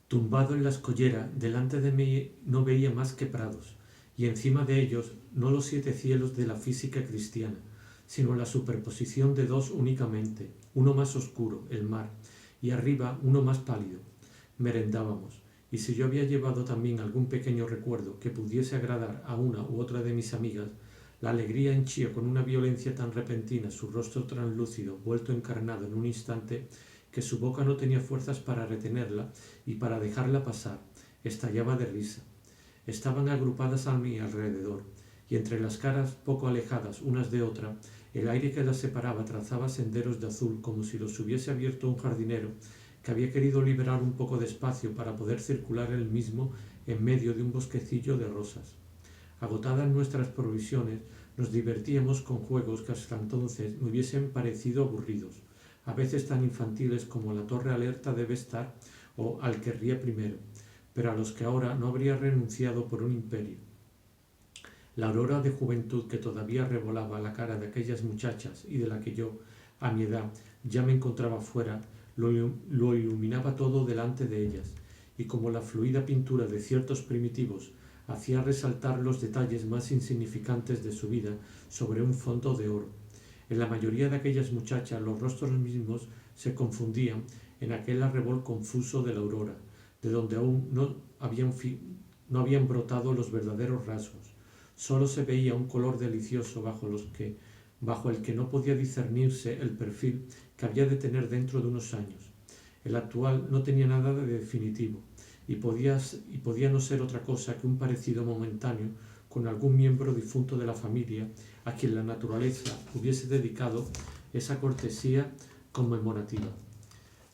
Tumbado en la escollera, delante de mí no veía más que prados, y encima de ellos no los 7 cielos de la física cristiana, sino la superposición de dos únicamente, uno más oscuro, el mar, y arriba uno más pálido. Merendábamos, y si yo había llevado también algún pequeño recuerdo que pudiese agradar a una u otra de mis amigas, la alegría henchía con una violencia tan repentina su rostro translúcido, vuelto encarnado en un instante, que su boca no tenía fuerzas para retenerla y para dejarla pasar. Estallaba de risa. Estaban agrupadas a mi alrededor, y entre las caras poco alejadas unas de otra, el aire que las separaba trazaba senderos de azul como si los hubiese abierto un jardinero que había querido liberar un poco de espacio para poder circular él mismo en medio de un bosquecillo de rosas. Agotadas nuestras provisiones, nos divertíamos con juegos que hasta entonces me hubiesen parecido aburridos, a veces tan infantiles como la torre alerta debe estar o al que ría primero, pero a los que ahora no habría renunciado por un imperio. La aurora de juventud que todavía revolaba la cara de aquellas muchachas y de la que yo, a mi edad, ya me encontraba fuera, lo iluminaba todo delante de ellas, y como la fluida pintura de ciertos primitivos hacía resaltar los detalles más insignificantes de su vida sobre un fondo de oro. En la mayoría de aquellas muchachas los rostros mismos se confundían en aquel arrebol confuso de la aurora, de donde aún no habían brotado los verdaderos rasgos. Solo se veía un color delicioso bajo el que no podía discernirse el perfil que había de tener dentro de unos años. El actual no tenía nada de definitivo, y podía no ser otra cosa que un parecido momentáneo con algún miembro difunto de la familia a quien la naturaleza hubiese dedicado esa cortesía conmemorativa.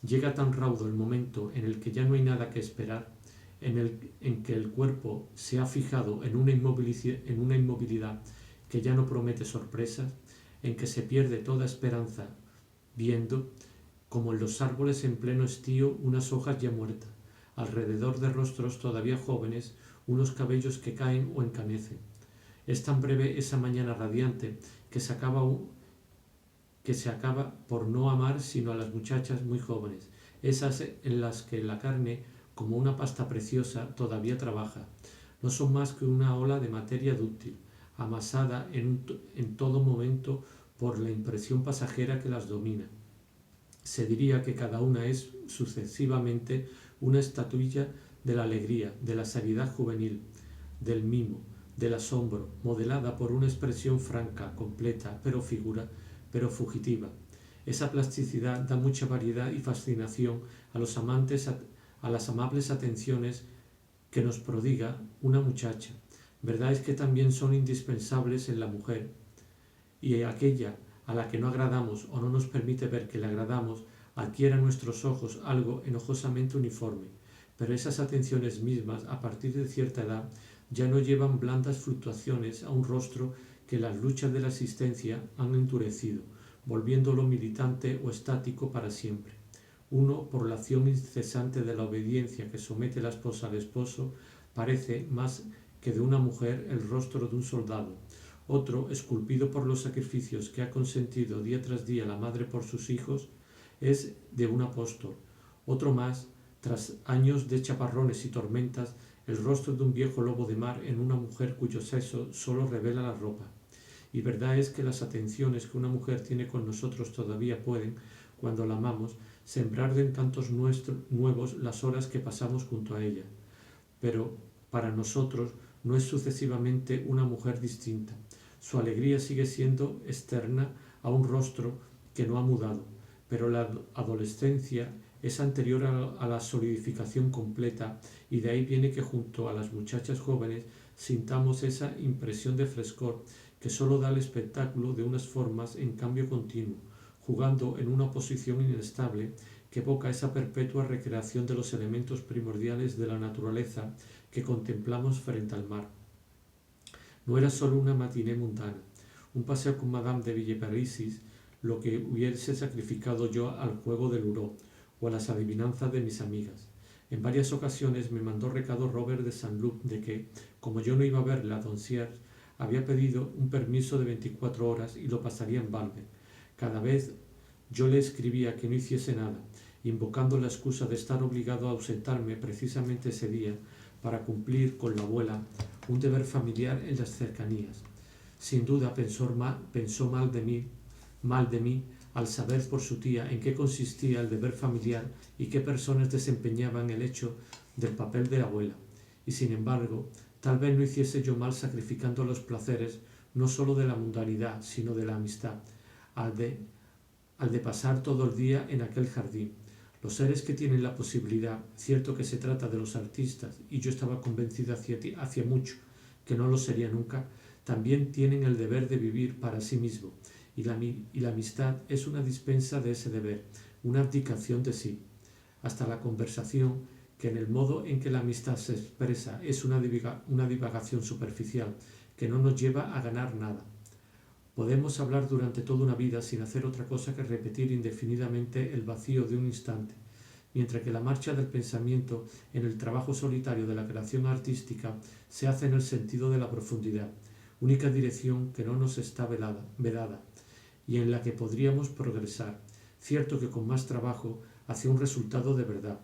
Llega tan raudo el momento en el que ya no hay nada que esperar, en que el cuerpo se ha fijado en una inmovilidad que ya no promete sorpresas, en que se pierde toda esperanza, viendo, como en los árboles en pleno estío, unas hojas ya muertas, alrededor de rostros todavía jóvenes, unos cabellos que caen o encanecen. Es tan breve esa mañana radiante que se acaba por no amar sino a las muchachas muy jóvenes, esas en las que la carne, como una pasta preciosa, todavía trabaja. No son más que una ola de materia dúctil, amasada en todo momento por la impresión pasajera que las domina. Se diría que cada una es sucesivamente una estatuilla de la alegría, de la seriedad juvenil, del mimo, del asombro, modelada por una expresión franca, completa, pero fugitiva. Esa plasticidad da mucha variedad y fascinación a los amantes, a las amables atenciones que nos prodiga una muchacha. Verdad es que también son indispensables en la mujer, y aquella a la que no agradamos o no nos permite ver que le agradamos, adquiere a nuestros ojos algo enojosamente uniforme, pero esas atenciones mismas, a partir de cierta edad, ya no llevan blandas fluctuaciones a un rostro que las luchas de la existencia han endurecido, volviéndolo militante o estático para siempre. Uno, por la acción incesante de la obediencia que somete la esposa al esposo, parece más que de una mujer el rostro de un soldado. Otro, esculpido por los sacrificios que ha consentido día tras día la madre por sus hijos, es de un apóstol. Otro más, tras años de chaparrones y tormentas, el rostro de un viejo lobo de mar en una mujer cuyo sexo solo revela la ropa. Y verdad es que las atenciones que una mujer tiene con nosotros todavía pueden, cuando la amamos, sembrar de encantos nuevos las horas que pasamos junto a ella. Pero para nosotros no es sucesivamente una mujer distinta. Su alegría sigue siendo externa a un rostro que no ha mudado, pero la adolescencia es anterior a la solidificación completa, y de ahí viene que junto a las muchachas jóvenes sintamos esa impresión de frescor que sólo da el espectáculo de unas formas en cambio continuo, jugando en una posición inestable que evoca esa perpetua recreación de los elementos primordiales de la naturaleza que contemplamos frente al mar. No era solo una matiné mundana, un paseo con Madame de Villeparisis, lo que hubiese sacrificado yo al juego del huró o a las adivinanzas de mis amigas. En varias ocasiones me mandó recado Robert de Saint-Loup de que, como yo no iba a verle a Doncières, había pedido un permiso de 24 horas y lo pasaría en Balme. Cada vez yo le escribía que no hiciese nada, invocando la excusa de estar obligado a ausentarme precisamente ese día para cumplir con la abuela un deber familiar en las cercanías. Sin duda pensó mal de mí al saber por su tía en qué consistía el deber familiar y qué personas desempeñaban el hecho del papel de abuela. Y sin embargo, tal vez no hiciese yo mal sacrificando los placeres no sólo de la mundanidad, sino de la amistad, al de pasar todo el día en aquel jardín. Los seres que tienen la posibilidad, cierto que se trata de los artistas, y yo estaba convencido hacía mucho que no lo sería nunca, también tienen el deber de vivir para sí mismo, y la amistad es una dispensa de ese deber, una abdicación de sí. Hasta la conversación, que en el modo en que la amistad se expresa es una divagación superficial que no nos lleva a ganar nada. Podemos hablar durante toda una vida sin hacer otra cosa que repetir indefinidamente el vacío de un instante, mientras que la marcha del pensamiento en el trabajo solitario de la creación artística se hace en el sentido de la profundidad, única dirección que no nos está vedada, y en la que podríamos progresar, cierto que con más trabajo, hacia un resultado de verdad.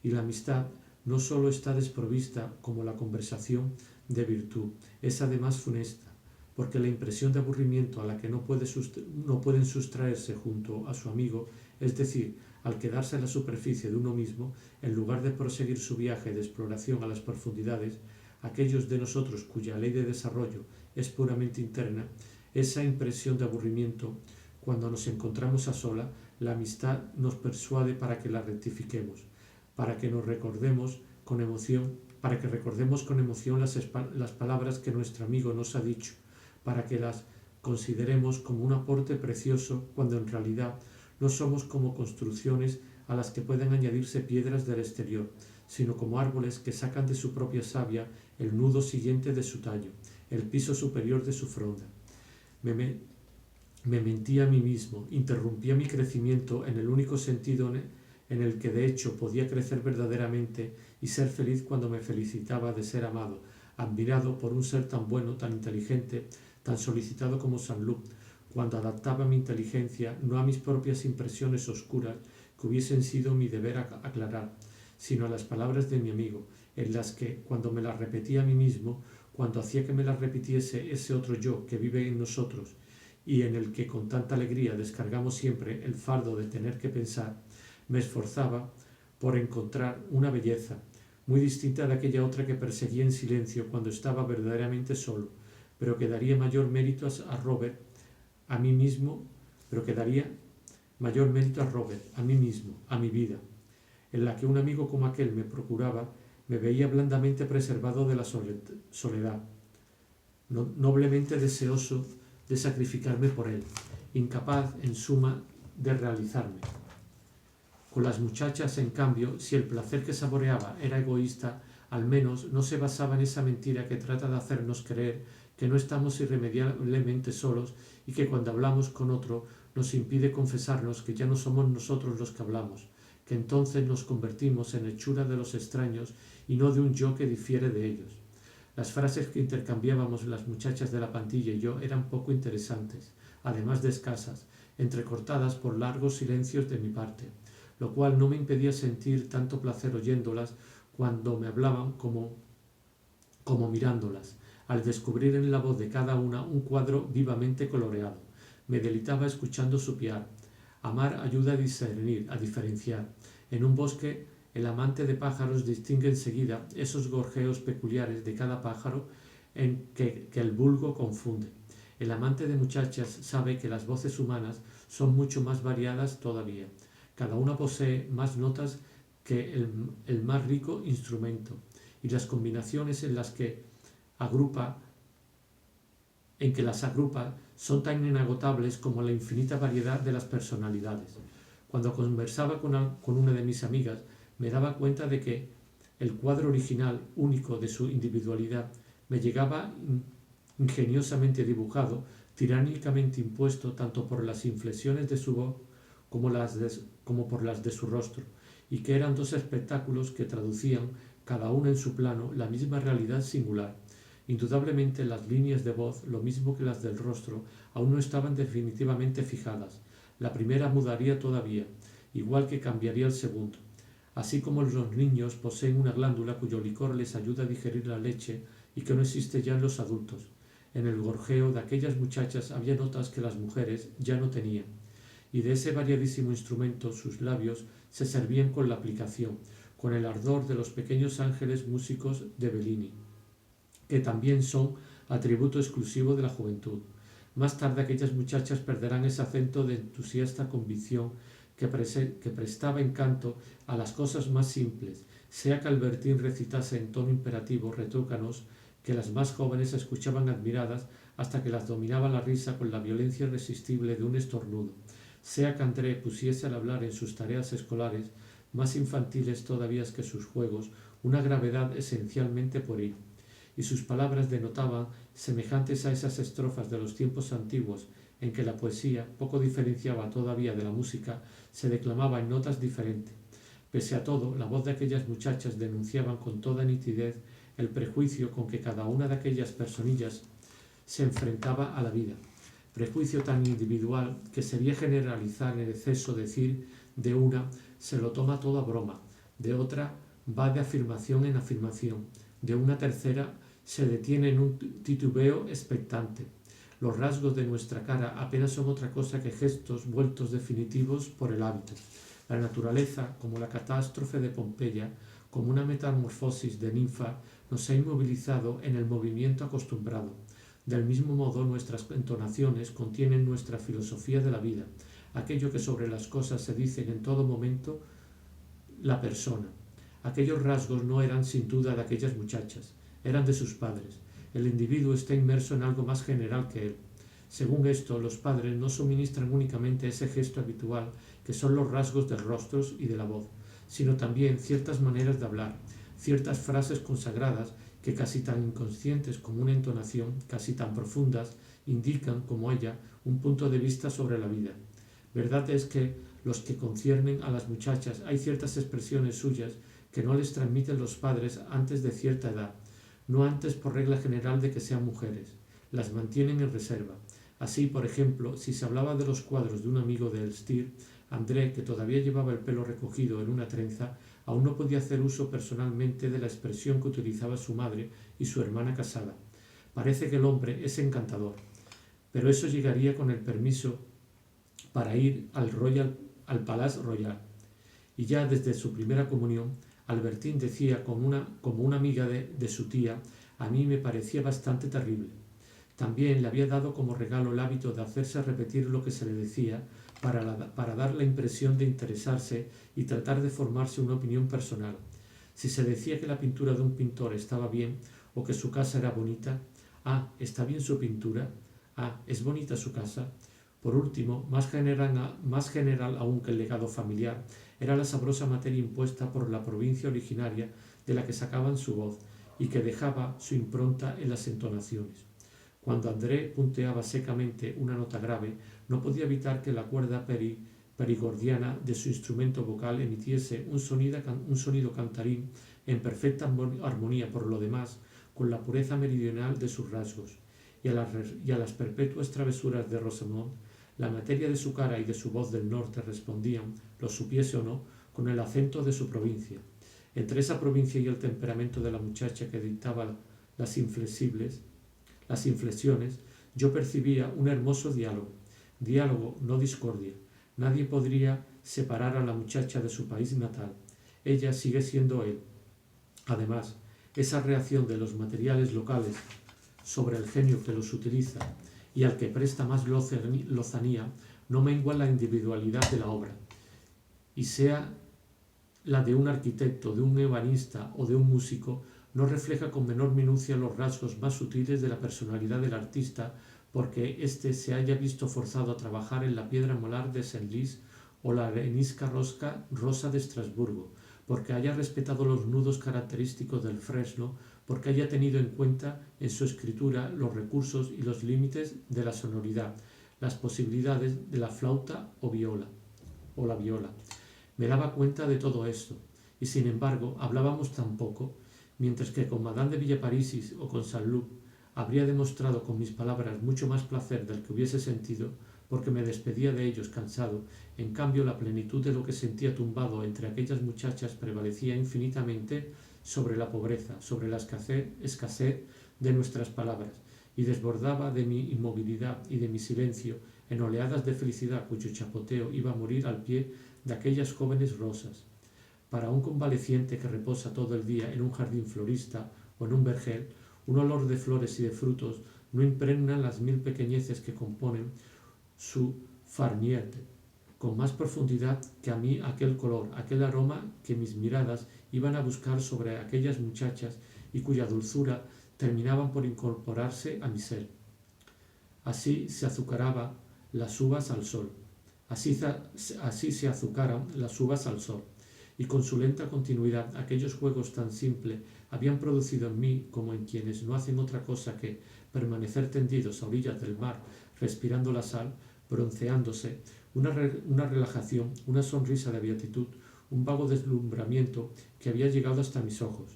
Y la amistad no sólo está desprovista, como la conversación, de virtud, es además funesta, porque la impresión de aburrimiento a la que no pueden sustraerse junto a su amigo, es decir, al quedarse en la superficie de uno mismo, en lugar de proseguir su viaje de exploración a las profundidades, aquellos de nosotros cuya ley de desarrollo es puramente interna, esa impresión de aburrimiento, cuando nos encontramos a sola, la amistad nos persuade para que la rectifiquemos, para que recordemos con emoción las palabras que nuestro amigo nos ha dicho, para que las consideremos como un aporte precioso cuando en realidad no somos como construcciones a las que pueden añadirse piedras del exterior, sino como árboles que sacan de su propia savia el nudo siguiente de su tallo, el piso superior de su fronda. Me mentí a mí mismo, interrumpía mi crecimiento en el único sentido en el que de hecho podía crecer verdaderamente y ser feliz cuando me felicitaba de ser amado, admirado por un ser tan bueno, tan inteligente, tan solicitado como Saint-Loup, cuando adaptaba mi inteligencia no a mis propias impresiones oscuras que hubiesen sido mi deber aclarar, sino a las palabras de mi amigo, en las que, cuando me las repetía a mí mismo, cuando hacía que me las repitiese ese otro yo que vive en nosotros y en el que con tanta alegría descargamos siempre el fardo de tener que pensar, me esforzaba por encontrar una belleza muy distinta de aquella otra que perseguía en silencio cuando estaba verdaderamente solo, pero que daría mayor mérito a Robert, a mí mismo, a mi vida, en la que un amigo como aquel me procuraba, me veía blandamente preservado de la soledad, noblemente deseoso de sacrificarme por él, incapaz, en suma, de realizarme. Con las muchachas, en cambio, si el placer que saboreaba era egoísta, al menos no se basaba en esa mentira que trata de hacernos creer que no estamos irremediablemente solos y que cuando hablamos con otro nos impide confesarnos que ya no somos nosotros los que hablamos, que entonces nos convertimos en hechura de los extraños y no de un yo que difiere de ellos. Las frases que intercambiábamos las muchachas de la pandilla y yo eran poco interesantes, además de escasas, entrecortadas por largos silencios de mi parte, lo cual no me impedía sentir tanto placer oyéndolas cuando me hablaban como mirándolas, al descubrir en la voz de cada una un cuadro vivamente coloreado. Me deleitaba escuchando su piar. Amar ayuda a discernir, a diferenciar. En un bosque, el amante de pájaros distingue enseguida esos gorjeos peculiares de cada pájaro en que el vulgo confunde. El amante de muchachas sabe que las voces humanas son mucho más variadas todavía. Cada una posee más notas que el más rico instrumento, y las combinaciones en que las agrupa son tan inagotables como la infinita variedad de las personalidades. Cuando conversaba con una de mis amigas, me daba cuenta de que el cuadro original, único de su individualidad, me llegaba ingeniosamente dibujado, tiránicamente impuesto tanto por las inflexiones de su voz como por las de su rostro, y que eran dos espectáculos que traducían, cada uno en su plano, la misma realidad singular. Indudablemente las líneas de voz, lo mismo que las del rostro, aún no estaban definitivamente fijadas. La primera mudaría todavía, igual que cambiaría el segundo. Así como los niños poseen una glándula cuyo licor les ayuda a digerir la leche y que no existe ya en los adultos. En el gorjeo de aquellas muchachas había notas que las mujeres ya no tenían, y de ese variadísimo instrumento sus labios se servían con la aplicación, con el ardor de los pequeños ángeles músicos de Bellini, que también son atributo exclusivo de la juventud. Más tarde aquellas muchachas perderán ese acento de entusiasta convicción que prestaba encanto a las cosas más simples, sea que Albertín recitase en tono imperativo retrócanos que las más jóvenes escuchaban admiradas hasta que las dominaba la risa con la violencia irresistible de un estornudo, sea que André pusiese al hablar en sus tareas escolares, más infantiles todavía que sus juegos, una gravedad esencialmente pueril, y sus palabras denotaban, semejantes a esas estrofas de los tiempos antiguos, en que la poesía, poco diferenciaba todavía de la música, se declamaba en notas diferentes. Pese a todo, la voz de aquellas muchachas denunciaba con toda nitidez el prejuicio con que cada una de aquellas personillas se enfrentaba a la vida. Prejuicio tan individual que sería generalizar en exceso decir de una se lo toma todo a broma, de otra va de afirmación en afirmación, de una tercera se detiene en un titubeo expectante. Los rasgos de nuestra cara apenas son otra cosa que gestos vueltos definitivos por el hábito. La naturaleza, como la catástrofe de Pompeya, como una metamorfosis de ninfa, nos ha inmovilizado en el movimiento acostumbrado. Del mismo modo, nuestras entonaciones contienen nuestra filosofía de la vida, aquello que sobre las cosas se dicen en todo momento la persona. Aquellos rasgos no eran sin duda de aquellas muchachas, eran de sus padres. El individuo está inmerso en algo más general que él. Según esto, los padres no suministran únicamente ese gesto habitual que son los rasgos de rostros y de la voz, sino también ciertas maneras de hablar, ciertas frases consagradas que casi tan inconscientes como una entonación, casi tan profundas, indican, como ella, un punto de vista sobre la vida. Verdad es que los que conciernen a las muchachas hay ciertas expresiones suyas que no les transmiten los padres antes de cierta edad, no antes por regla general de que sean mujeres, las mantienen en reserva. Así, por ejemplo, si se hablaba de los cuadros de un amigo de Elstir, André, que todavía llevaba el pelo recogido en una trenza, aún no podía hacer uso personalmente de la expresión que utilizaba su madre y su hermana casada. Parece que el hombre es encantador, pero eso llegaría con el permiso para ir al Palais Royal. Y ya desde su primera comunión, Albertín decía como una amiga de su tía, a mí me parecía bastante terrible. También le había dado como regalo el hábito de hacerse repetir lo que se le decía para dar la impresión de interesarse y tratar de formarse una opinión personal. Si se decía que la pintura de un pintor estaba bien o que su casa era bonita, ¿está bien su pintura? ¿Es bonita su casa? Por último, más general aún que el legado familiar, era la sabrosa materia impuesta por la provincia originaria de la que sacaban su voz y que dejaba su impronta en las entonaciones. Cuando André punteaba secamente una nota grave, no podía evitar que la cuerda perigordiana de su instrumento vocal emitiese un sonido cantarín en perfecta armonía por lo demás con la pureza meridional de sus rasgos, y a las perpetuas travesuras de Rosamond, la materia de su cara y de su voz del norte respondían, lo supiese o no, con el acento de su provincia. Entre esa provincia y el temperamento de la muchacha que dictaba las inflexiones, yo percibía un hermoso diálogo, no discordia. Nadie podría separar a la muchacha de su país natal. Ella sigue siendo él. Además, esa reacción de los materiales locales sobre el genio que los utiliza y al que presta más lozanía no mengua la individualidad de la obra, y sea la de un arquitecto, de un ebanista o de un músico, no refleja con menor minucia los rasgos más sutiles de la personalidad del artista porque éste se haya visto forzado a trabajar en la piedra molar de Senlis o la arenisca rosa de Estrasburgo, porque haya respetado los nudos característicos del fresno, porque haya tenido en cuenta en su escritura los recursos y los límites de la sonoridad, las posibilidades de la flauta o la viola. Me daba cuenta de todo esto, y sin embargo hablábamos tan poco, mientras que con Madame de Villeparisis o con Saint-Loup habría demostrado con mis palabras mucho más placer del que hubiese sentido, porque me despedía de ellos cansado. En cambio, la plenitud de lo que sentía tumbado entre aquellas muchachas prevalecía infinitamente sobre la pobreza, sobre la escasez de nuestras palabras, y desbordaba de mi inmovilidad y de mi silencio en oleadas de felicidad cuyo chapoteo iba a morir al pie de aquellas jóvenes rosas. Para un convaleciente que reposa todo el día en un jardín florista o en un vergel, un olor de flores y de frutos no impregna las mil pequeñeces que componen su farniente con más profundidad que a mí aquel color, aquel aroma que mis miradas iban a buscar sobre aquellas muchachas y cuya dulzura terminaban por incorporarse a mi ser. Así se azucaraban las uvas al sol, así se azucaran las uvas al sol, y con su lenta continuidad aquellos juegos tan simples habían producido en mí, como en quienes no hacen otra cosa que permanecer tendidos a orillas del mar, respirando la sal, bronceándose, una relajación, una sonrisa de beatitud, un vago deslumbramiento que había llegado hasta mis ojos.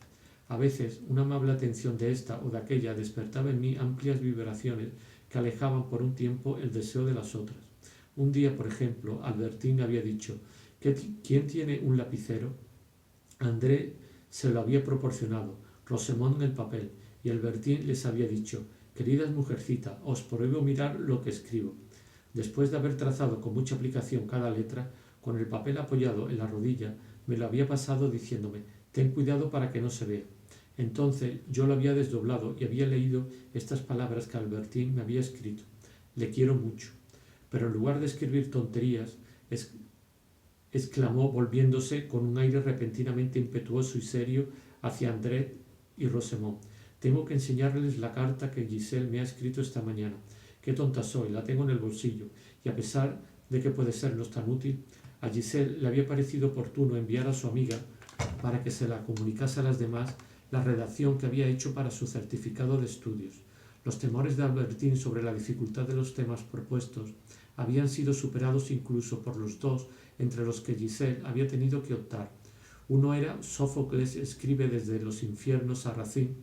A veces una amable atención de esta o de aquella despertaba en mí amplias vibraciones que alejaban por un tiempo el deseo de las otras. Un día, por ejemplo, Albertín había dicho: ¿quién tiene un lapicero? André se lo había proporcionado, Rosemont el papel, y Albertín les había dicho: queridas mujercitas, os prohíbo mirar lo que escribo. Después de haber trazado con mucha aplicación cada letra, con el papel apoyado en la rodilla, me lo había pasado diciéndome: ten cuidado para que no se vea. Entonces yo lo había desdoblado y había leído estas palabras que Albertín me había escrito: le quiero mucho. Pero en lugar de escribir tonterías, exclamó volviéndose con un aire repentinamente impetuoso y serio hacia André y Rosemont: tengo que enseñarles la carta que Giselle me ha escrito esta mañana. Qué tonta soy, la tengo en el bolsillo, y a pesar de que puede sernos tan útil, a Giselle le había parecido oportuno enviar a su amiga para que se la comunicase a las demás la redacción que había hecho para su certificado de estudios. Los temores de Albertín sobre la dificultad de los temas propuestos habían sido superados incluso por los dos entre los que Giselle había tenido que optar. Uno era: Sófocles escribe desde los infiernos a Racine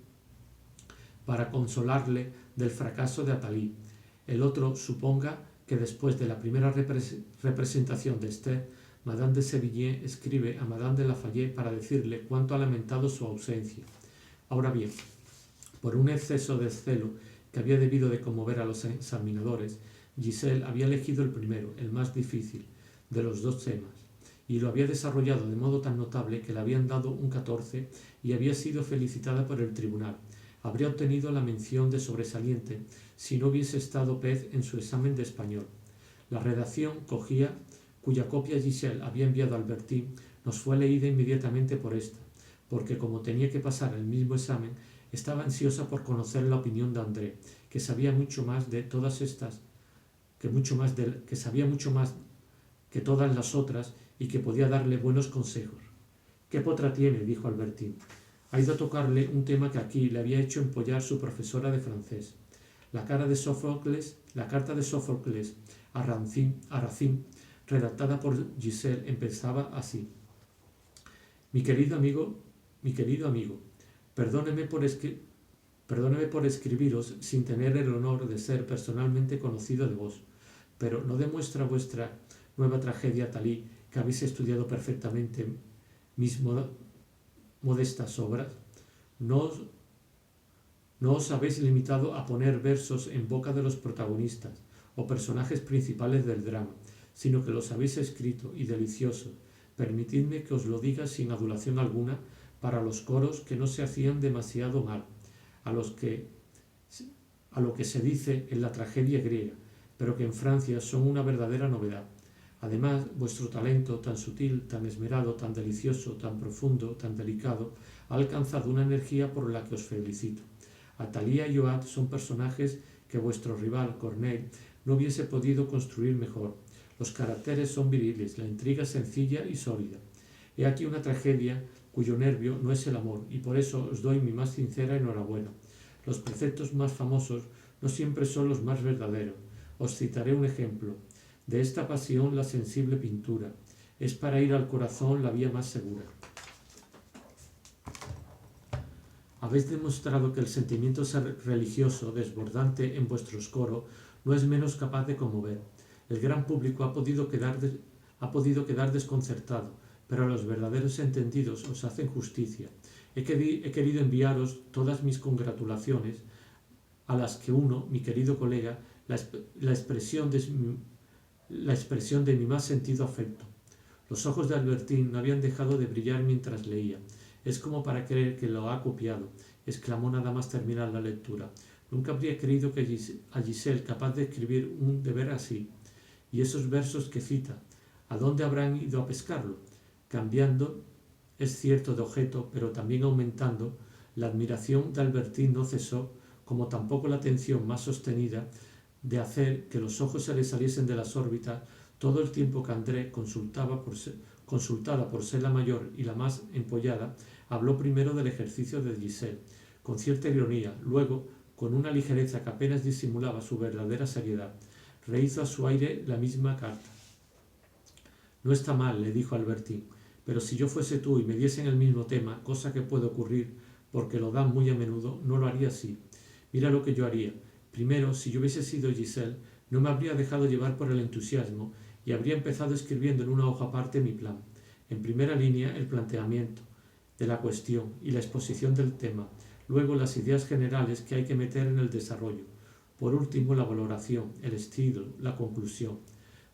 para consolarle del fracaso de Athalie. El otro: suponga que después de la primera representación de Esther, Madame de Sévigné escribe a Madame de Lafayette para decirle cuánto ha lamentado su ausencia. Ahora bien, por un exceso de celo que había debido de conmover a los examinadores, Giselle había elegido el primero, el más difícil, de los dos temas, y lo había desarrollado de modo tan notable que le habían dado un 14 y había sido felicitada por el tribunal. Habría obtenido la mención de sobresaliente si no hubiese estado pez en su examen de español. La redacción cuya copia Giselle había enviado a Albertín nos fue leída inmediatamente por esta, porque como tenía que pasar el mismo examen, estaba ansiosa por conocer la opinión de André, que sabía mucho más de todas estas, que sabía mucho más que todas las otras y que podía darle buenos consejos. ¿Qué potra tiene?, dijo Albertín. Ha ido a tocarle un tema que aquí le había hecho empollar su profesora de francés. La carta de Sófocles a Racine, redactada por Giselle, empezaba así: Mi querido amigo, perdóneme por escribiros sin tener el honor de ser personalmente conocido de vos, pero ¿no demuestra vuestra nueva tragedia Athalie que habéis estudiado perfectamente mis modestas obras? No os habéis limitado a poner versos en boca de los protagonistas o personajes principales del drama, sino que los habéis escrito, y deliciosos. Permitidme que os lo diga sin adulación alguna, para los coros que no se hacían demasiado mal, a lo que se dice en la tragedia griega, pero que en Francia son una verdadera novedad. Además, vuestro talento, tan sutil, tan esmerado, tan delicioso, tan profundo, tan delicado, ha alcanzado una energía por la que os felicito. Athalie y Joad son personajes que vuestro rival, Corneille, no hubiese podido construir mejor. Los caracteres son viriles, la intriga sencilla y sólida. He aquí una tragedia cuyo nervio no es el amor, y por eso os doy mi más sincera enhorabuena. Los preceptos más famosos no siempre son los más verdaderos. Os citaré un ejemplo. De esta pasión la sensible pintura. Es para ir al corazón la vía más segura. Habéis demostrado que el sentimiento religioso desbordante en vuestros coros no es menos capaz de conmover. El gran público ha podido quedar desconcertado, pero a los verdaderos entendidos os hacen justicia. He querido enviaros todas mis congratulaciones, a las que uno, mi querido colega, la expresión de mi más sentido afecto. Los ojos de Albertín no habían dejado de brillar mientras leía. Es como para creer que lo ha copiado, exclamó nada más terminar la lectura. Nunca habría creído que a Giselle capaz de escribir un deber así. Y esos versos que cita, ¿a dónde habrán ido a pescarlo? Cambiando, es cierto, de objeto, pero también aumentando, la admiración de Albertín no cesó, como tampoco la atención más sostenida de hacer que los ojos se le saliesen de las órbitas todo el tiempo que André, consultada por ser la mayor y la más empollada, habló primero del ejercicio de Giselle, con cierta ironía, luego, con una ligereza que apenas disimulaba su verdadera seriedad, rehizo a su aire la misma carta. No está mal, le dijo Albertín, pero si yo fuese tú y me diesen el mismo tema, cosa que puede ocurrir porque lo dan muy a menudo, no lo haría así. Mira lo que yo haría. Primero, si yo hubiese sido Giselle, no me habría dejado llevar por el entusiasmo y habría empezado escribiendo en una hoja aparte mi plan. En primera línea, el planteamiento de la cuestión y la exposición del tema. Luego, las ideas generales que hay que meter en el desarrollo. Por último, la valoración, el estilo, la conclusión.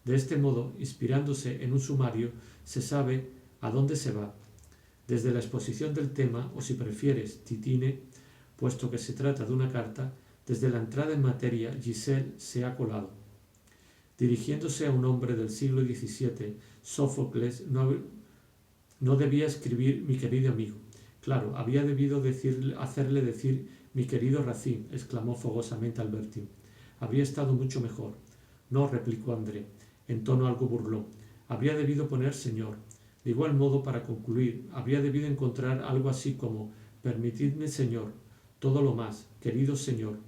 De este modo, inspirándose en un sumario, se sabe a dónde se va. Desde la exposición del tema, o si prefieres, titine, puesto que se trata de una carta, desde la entrada en materia, Giselle se ha colado. Dirigiéndose a un hombre del siglo XVII, Sófocles no debía escribir mi querido amigo. Claro, había debido hacerle decir mi querido Racine, exclamó fogosamente Albertín. Habría estado mucho mejor. No, replicó André, en tono algo burlón. Habría debido poner señor. De igual modo, para concluir, habría debido encontrar algo así como permitidme, señor, todo lo más, querido señor,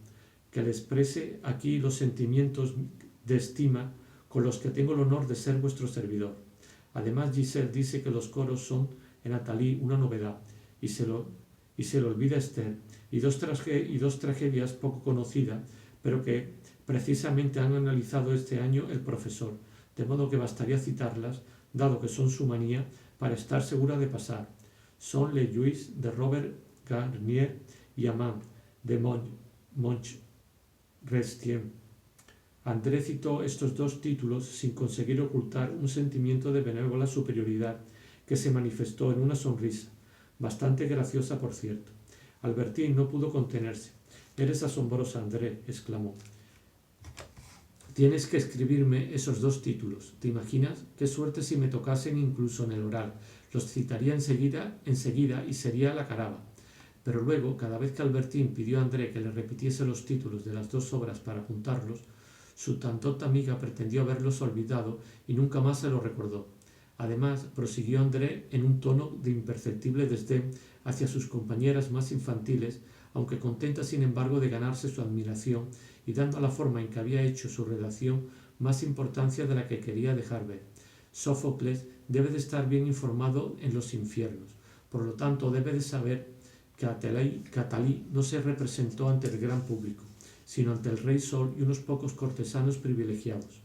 que le exprese aquí los sentimientos de estima con los que tengo el honor de ser vuestro servidor. Además, Giselle dice que los coros son en Athalie una novedad, y se lo olvida Esther, y dos tragedias poco conocidas, pero que precisamente han analizado este año el profesor, de modo que bastaría citarlas, dado que son su manía, para estar segura de pasar. Son Les Jouisses de Robert Garnier y Amand de Montresquieu. André citó estos dos títulos sin conseguir ocultar un sentimiento de benévola superioridad que se manifestó en una sonrisa, bastante graciosa por cierto. Albertín no pudo contenerse. «Eres asombrosa, André», exclamó. «Tienes que escribirme esos dos títulos. ¿Te imaginas? Qué suerte si me tocasen incluso en el oral. Los citaría enseguida y sería la caraba». Pero luego, cada vez que Albertín pidió a André que le repitiese los títulos de las dos obras para apuntarlos, su tantota amiga pretendió haberlos olvidado y nunca más se los recordó. Además, prosiguió André en un tono de imperceptible desdén hacia sus compañeras más infantiles, aunque contenta sin embargo de ganarse su admiración y dando a la forma en que había hecho su redacción más importancia de la que quería dejar ver. Sófocles debe de estar bien informado en los infiernos, por lo tanto debe de saber que Athalie no se representó ante el gran público, sino ante el rey Sol y unos pocos cortesanos privilegiados.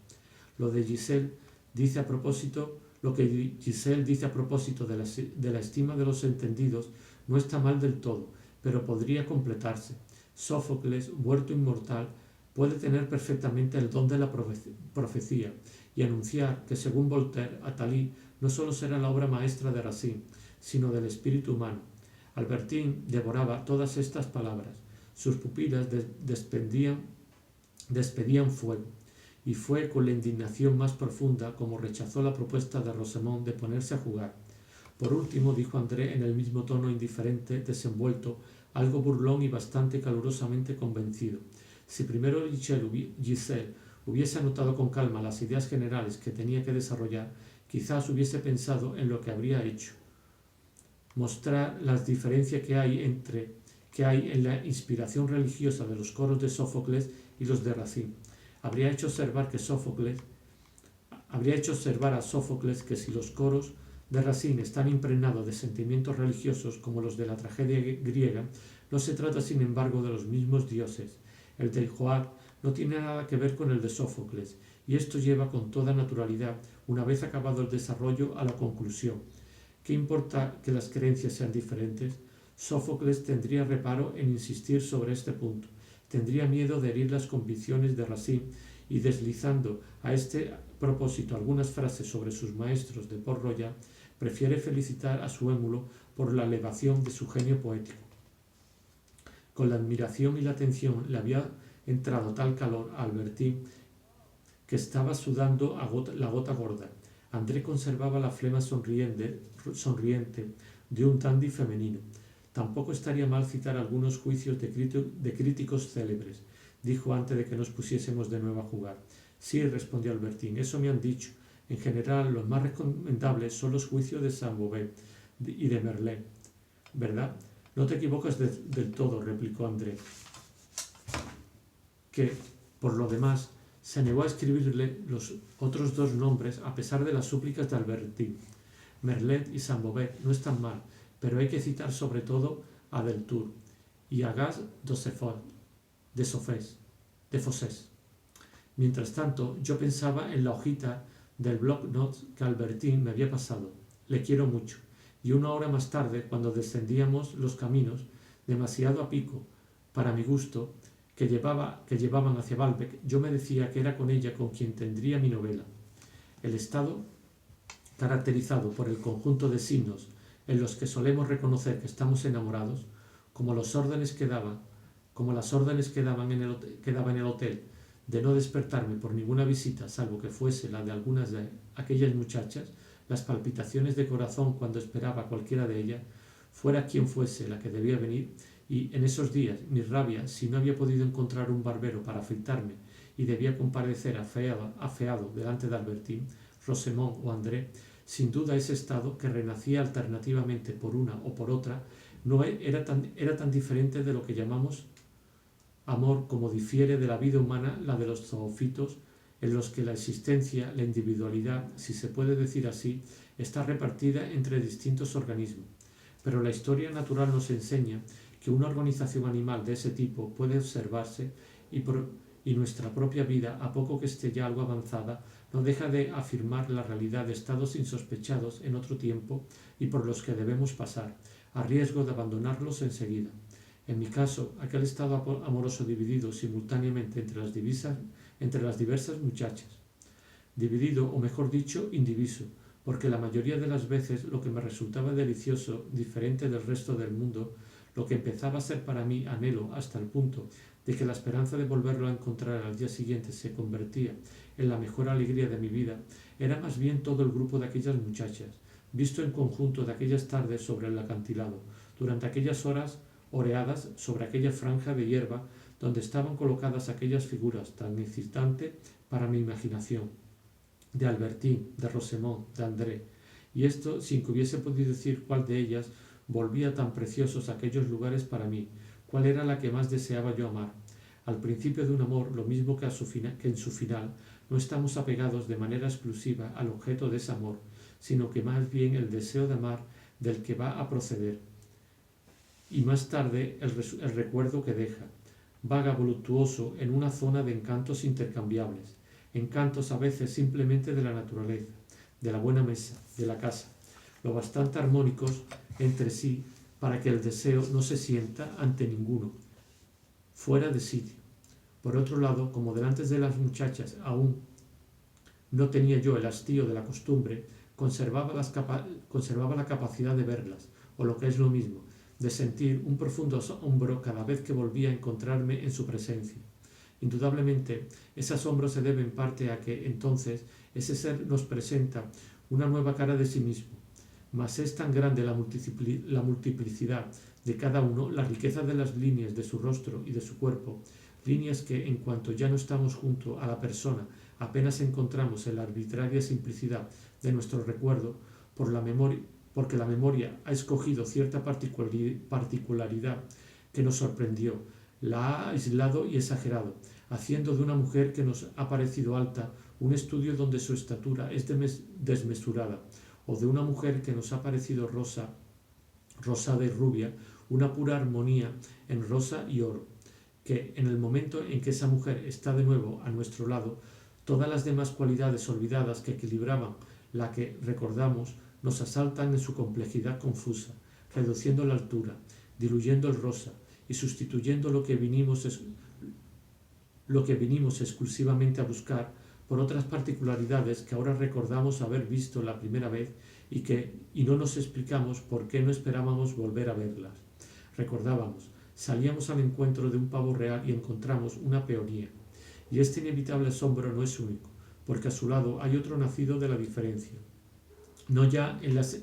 Lo que Giselle dice a propósito de la estima de los entendidos no está mal del todo, pero podría completarse. Sófocles, vuelto inmortal, puede tener perfectamente el don de la profecía y anunciar que, según Voltaire, Athalie no solo será la obra maestra de Racine, sino del espíritu humano. Albertín devoraba todas estas palabras. Sus pupilas despedían fuego, y fue con la indignación más profunda como rechazó la propuesta de Rosamond de ponerse a jugar. Por último, dijo André en el mismo tono indiferente, desenvuelto, algo burlón y bastante calurosamente convencido. Si primero Giselle hubiese anotado con calma las ideas generales que tenía que desarrollar, quizás hubiese pensado en lo que habría hecho. Mostrar las diferencias que hay en la inspiración religiosa de los coros de Sófocles y los de Racine. Habría hecho observar a Sófocles que si los coros de Racine están impregnados de sentimientos religiosos como los de la tragedia griega, no se trata sin embargo de los mismos dioses. El de Joad no tiene nada que ver con el de Sófocles, y esto lleva con toda naturalidad, una vez acabado el desarrollo, a la conclusión. ¿Qué importa que las creencias sean diferentes? Sófocles tendría reparo en insistir sobre este punto. Tendría miedo de herir las convicciones de Racine y, deslizando a este propósito algunas frases sobre sus maestros de Port-Royal, prefiere felicitar a su émulo por la elevación de su genio poético. Con la admiración y la atención le había entrado tal calor a Albertine que estaba sudando la gota gorda. André conservaba la flema sonriente de un dandy femenino. Tampoco estaría mal citar algunos juicios de críticos célebres, dijo antes de que nos pusiésemos de nuevo a jugar. Sí, respondió Albertine, eso me han dicho. En general, los más recomendables son los juicios de Saint-Beuve y de Merlet, ¿verdad? No te equivocas del todo, replicó André, que, por lo demás, se negó a escribirle los otros dos nombres a pesar de las súplicas de Albertine. Merlet y Saint-Beuve no están mal, pero hay que citar sobre todo a Deltour y a Gas de Fossés. Mientras tanto, yo pensaba en la hojita del bloc-notes que Albertine me había pasado. Le quiero mucho. Y una hora más tarde, cuando descendíamos los caminos, demasiado a pico, para mi gusto, que llevaban hacia Baalbek, yo me decía que era con ella con quien tendría mi novela. El estado, caracterizado por el conjunto de signos en los que solemos reconocer que estamos enamorados, como las órdenes que daba en el hotel de no despertarme por ninguna visita salvo que fuese la de algunas de aquellas muchachas, las palpitaciones de corazón cuando esperaba a cualquiera de ellas, fuera quien fuese la que debía venir, y en esos días mi rabia si no había podido encontrar un barbero para afeitarme y debía comparecer afeado delante de Albertine, Rosemont o André, sin duda ese estado, que renacía alternativamente por una o por otra, no era tan diferente de lo que llamamos amor como difiere de la vida humana la de los zoófitos, en los que la existencia, la individualidad, si se puede decir así, está repartida entre distintos organismos. Pero la historia natural nos enseña que una organización animal de ese tipo puede observarse y nuestra propia vida, a poco que esté ya algo avanzada, no deja de afirmar la realidad de estados insospechados en otro tiempo y por los que debemos pasar, a riesgo de abandonarlos enseguida. En mi caso, aquel estado amoroso dividido simultáneamente entre las diversas muchachas. Dividido, o mejor dicho, indiviso, porque la mayoría de las veces lo que me resultaba delicioso, diferente del resto del mundo, lo que empezaba a ser para mí anhelo hasta el punto de que la esperanza de volverlo a encontrar al día siguiente se convertía en la mejor alegría de mi vida, era más bien todo el grupo de aquellas muchachas, visto en conjunto de aquellas tardes sobre el acantilado, durante aquellas horas oreadas sobre aquella franja de hierba donde estaban colocadas aquellas figuras tan excitantes para mi imaginación, de Albertine, de Rosemont, de André, y esto sin que hubiese podido decir cuál de ellas volvía tan preciosos aquellos lugares para mí, cuál era la que más deseaba yo amar. Al principio de un amor, lo mismo que en su final, no estamos apegados de manera exclusiva al objeto de ese amor, sino que más bien el deseo de amar del que va a proceder, y más tarde el recuerdo que deja, vaga voluptuoso en una zona de encantos intercambiables, encantos a veces simplemente de la naturaleza, de la buena mesa, de la casa, lo bastante armónicos entre sí para que el deseo no se sienta ante ninguno fuera de sitio. Por otro lado, como delante de las muchachas aún no tenía yo el hastío de la costumbre, conservaba la capacidad de verlas, o lo que es lo mismo, de sentir un profundo asombro cada vez que volvía a encontrarme en su presencia. Indudablemente, ese asombro se debe en parte a que entonces ese ser nos presenta una nueva cara de sí mismo, mas es tan grande la multiplicidad de cada uno, la riqueza de las líneas de su rostro y de su cuerpo, líneas que, en cuanto ya no estamos junto a la persona, apenas encontramos en la arbitraria simplicidad de nuestro recuerdo, porque la memoria ha escogido cierta particularidad que nos sorprendió, la ha aislado y exagerado, haciendo de una mujer que nos ha parecido alta un estudio donde su estatura es desmesurada, o de una mujer que nos ha parecido rosada y rubia, una pura armonía en rosa y oro, que en el momento en que esa mujer está de nuevo a nuestro lado, Todas las demás cualidades olvidadas que equilibraban la que recordamos nos asaltan en su complejidad confusa, reduciendo la altura, diluyendo el rosa y sustituyendo lo que vinimos exclusivamente a buscar por otras particularidades que ahora recordamos haber visto la primera vez y no nos explicamos por qué no esperábamos volver a verlas. Recordábamos, salíamos al encuentro de un pavo real y encontramos una peonía. Y este inevitable asombro no es único, porque a su lado hay otro nacido de la diferencia, no ya en las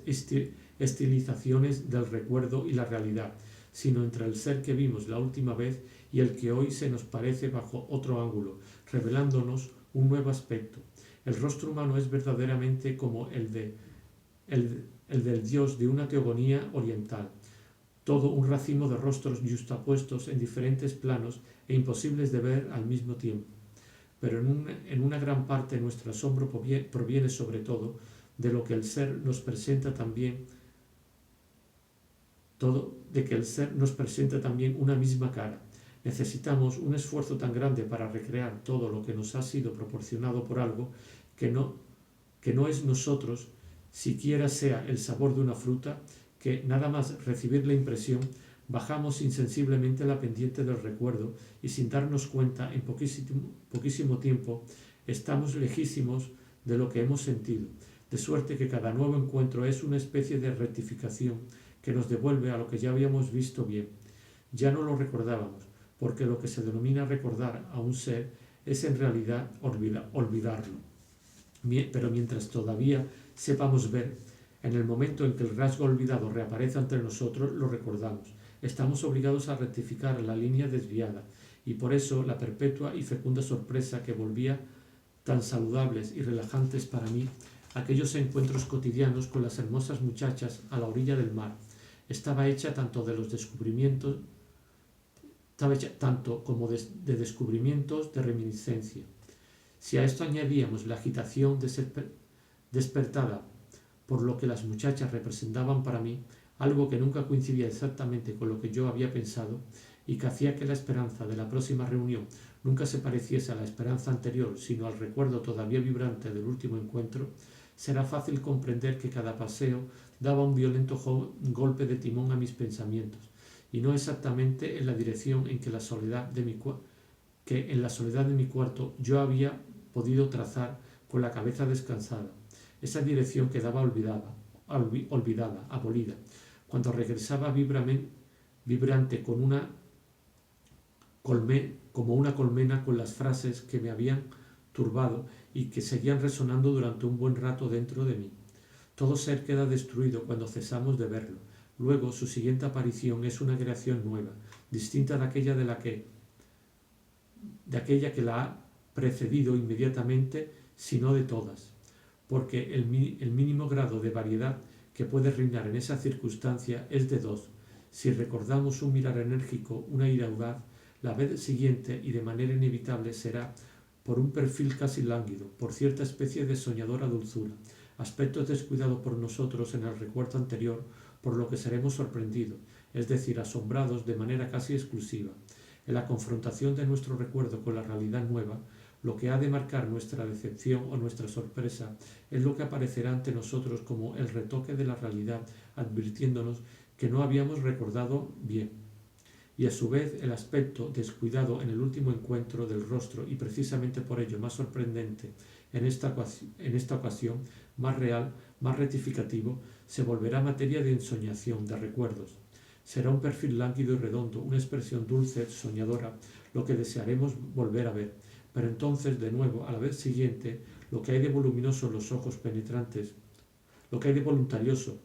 estilizaciones del recuerdo y la realidad, sino entre el ser que vimos la última vez y el que hoy se nos parece bajo otro ángulo, revelándonos un nuevo aspecto. El rostro humano es verdaderamente como el del dios de una teogonía oriental, todo un racimo de rostros yuxtapuestos en diferentes planos e imposibles de ver al mismo tiempo. Pero en una gran parte nuestro asombro proviene sobre todo de lo que el ser nos presenta también, una misma cara. Necesitamos un esfuerzo tan grande para recrear todo lo que nos ha sido proporcionado por algo que no es nosotros, siquiera sea el sabor de una fruta, que nada más recibir la impresión bajamos insensiblemente la pendiente del recuerdo y sin darnos cuenta en poquísimo tiempo estamos lejísimos de lo que hemos sentido, de suerte que cada nuevo encuentro es una especie de rectificación que nos devuelve a lo que ya habíamos visto bien. Ya no lo recordábamos, porque lo que se denomina recordar a un ser es en realidad olvidarlo. Pero mientras todavía sepamos ver, en el momento en que el rasgo olvidado reaparece ante nosotros, lo recordamos. Estamos obligados a rectificar la línea desviada, y por eso la perpetua y fecunda sorpresa que volvía tan saludables y relajantes para mí aquellos encuentros cotidianos con las hermosas muchachas a la orilla del mar, estaba hecha tanto como de descubrimientos de reminiscencia. Si a esto añadíamos la agitación despertada por lo que las muchachas representaban para mí, algo que nunca coincidía exactamente con lo que yo había pensado y que hacía que la esperanza de la próxima reunión nunca se pareciese a la esperanza anterior, sino al recuerdo todavía vibrante del último encuentro, será fácil comprender que cada paseo daba un violento golpe de timón a mis pensamientos, y no exactamente en la dirección en que en la soledad de mi cuarto yo había podido trazar con la cabeza descansada. Esa dirección quedaba olvidada, abolida, cuando regresaba vibrante como una colmena con las frases que me habían turbado y que seguían resonando durante un buen rato dentro de mí. Todo ser queda destruido cuando cesamos de verlo. Luego su siguiente aparición es una creación nueva, distinta de aquella que la ha precedido inmediatamente, sino de todas, porque el mínimo grado de variedad que puede reinar en esa circunstancia es de dos. Si recordamos un mirar enérgico, una ira audaz, la vez siguiente y de manera inevitable será por un perfil casi lánguido, por cierta especie de soñadora dulzura, aspectos descuidados por nosotros en el recuerdo anterior, por lo que seremos sorprendidos, es decir, asombrados de manera casi exclusiva. En la confrontación de nuestro recuerdo con la realidad nueva, lo que ha de marcar nuestra decepción o nuestra sorpresa es lo que aparecerá ante nosotros como el retoque de la realidad, advirtiéndonos que no habíamos recordado bien. Y a su vez el aspecto descuidado en el último encuentro del rostro, y precisamente por ello más sorprendente en esta ocasión, más real, más rectificativo, se volverá materia de ensoñación, de recuerdos. Será un perfil lánguido y redondo, una expresión dulce, soñadora, lo que desearemos volver a ver. Pero entonces, de nuevo, a la vez siguiente, lo que hay de voluminoso en los ojos penetrantes, lo que hay de voluntarioso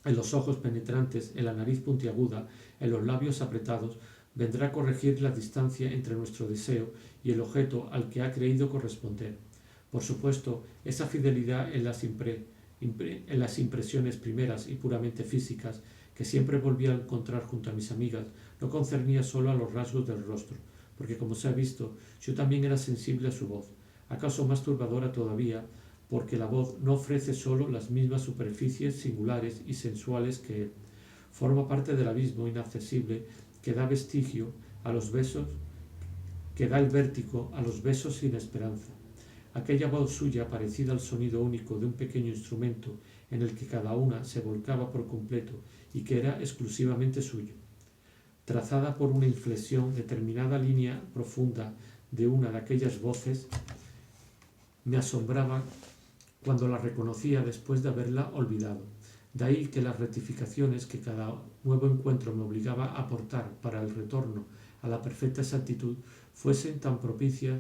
en los ojos penetrantes, en la nariz puntiaguda, en los labios apretados, vendrá a corregir la distancia entre nuestro deseo y el objeto al que ha creído corresponder. Por supuesto, esa fidelidad en las impresiones primeras y puramente físicas que siempre volvía a encontrar junto a mis amigas no concernía solo a los rasgos del rostro, porque como se ha visto, yo también era sensible a su voz, acaso más turbadora todavía, porque la voz no ofrece solo las mismas superficies singulares y sensuales que él. Forma parte del abismo inaccesible que da vestigio a los besos, que da el vértigo a los besos sin esperanza. Aquella voz suya, parecida al sonido único de un pequeño instrumento en el que cada una se volcaba por completo y que era exclusivamente suyo, trazada por una inflexión, determinada línea profunda de una de aquellas voces, me asombraba cuando la reconocía después de haberla olvidado. De ahí que las rectificaciones que cada nuevo encuentro me obligaba a aportar para el retorno a la perfecta exactitud fuesen tan propias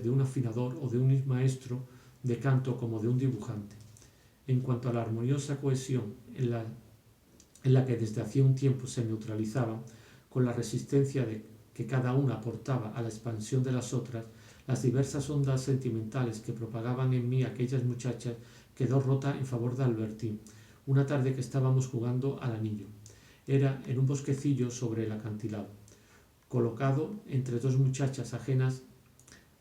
de un afinador o de un maestro de canto como de un dibujante. En cuanto a la armoniosa cohesión en la que desde hacía un tiempo se neutralizaban, con la resistencia que cada una aportaba a la expansión de las otras, las diversas ondas sentimentales que propagaban en mí aquellas muchachas, quedó rota en favor de Albertín, una tarde que estábamos jugando al anillo. Era en un bosquecillo sobre el acantilado, colocado entre dos muchachas ajenas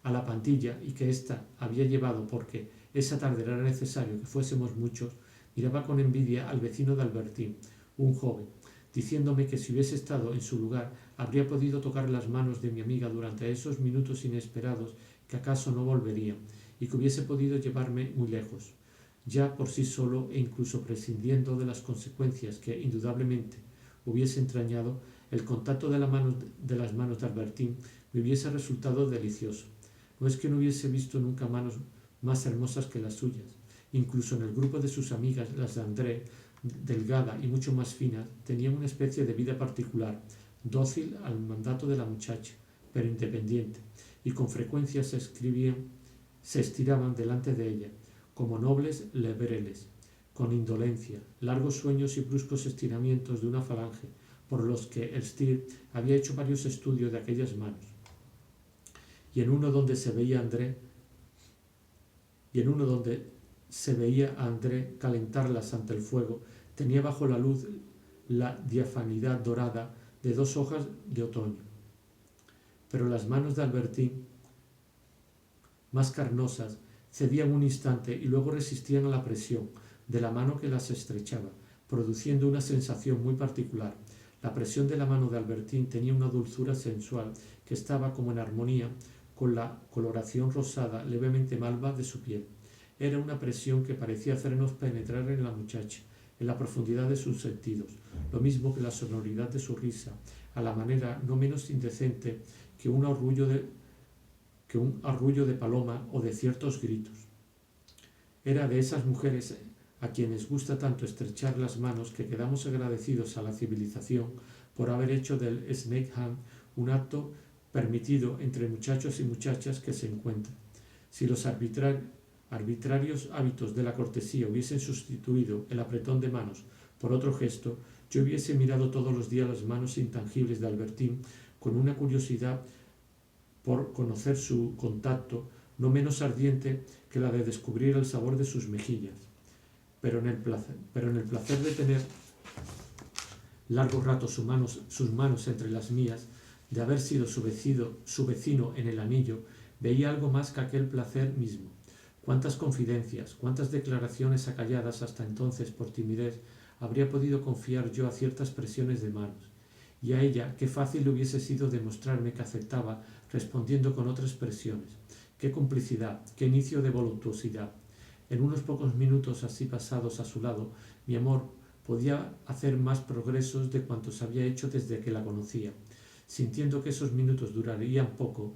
a la pandilla y que ésta había llevado porque esa tarde era necesario que fuésemos muchos. Miraba con envidia al vecino de Albertín, un joven, diciéndome que si hubiese estado en su lugar habría podido tocar las manos de mi amiga durante esos minutos inesperados que acaso no volverían, y que hubiese podido llevarme muy lejos, ya por sí solo, e incluso prescindiendo de las consecuencias que indudablemente hubiese entrañado, el contacto de las manos de Albertín me hubiese resultado delicioso. No es que no hubiese visto nunca manos más hermosas que las suyas. Incluso en el grupo de sus amigas, las de André, delgada y mucho más fina, tenían una especie de vida particular, dócil al mandato de la muchacha, pero independiente, y con frecuencia se estiraban delante de ella, como nobles lebreles, con indolencia, largos sueños y bruscos estiramientos de una falange, por los que Elstir había hecho varios estudios de aquellas manos. Y en uno donde se veía a André calentarlas ante el fuego, tenía bajo la luz la diafanidad dorada de dos hojas de otoño. Pero las manos de Albertín, más carnosas, cedían un instante y luego resistían a la presión de la mano que las estrechaba, produciendo una sensación muy particular. La presión de la mano de Albertín tenía una dulzura sensual que estaba como en armonía con la coloración rosada levemente malva de su piel. Era una presión que parecía hacernos penetrar en la muchacha, en la profundidad de sus sentidos, lo mismo que la sonoridad de su risa, a la manera no menos indecente que un arrullo de paloma o de ciertos gritos. Era de esas mujeres a quienes gusta tanto estrechar las manos que quedamos agradecidos a la civilización por haber hecho del snake hand un acto permitido entre muchachos y muchachas que se encuentran. Si los arbitrarios hábitos de la cortesía hubiesen sustituido el apretón de manos por otro gesto, yo hubiese mirado todos los días las manos intangibles de Albertín con una curiosidad por conocer su contacto, no menos ardiente que la de descubrir el sabor de sus mejillas. Pero en el placer de tener largo rato sus manos entre las mías, de haber sido su vecino en el anillo, veía algo más que aquel placer mismo. Cuántas confidencias, cuántas declaraciones acalladas hasta entonces por timidez habría podido confiar yo a ciertas presiones de manos, y a ella qué fácil le hubiese sido demostrarme que aceptaba respondiendo con otras presiones. Qué complicidad, qué inicio de voluptuosidad. En unos pocos minutos así pasados a su lado, mi amor podía hacer más progresos de cuantos había hecho desde que la conocía. Sintiendo que esos minutos durarían poco,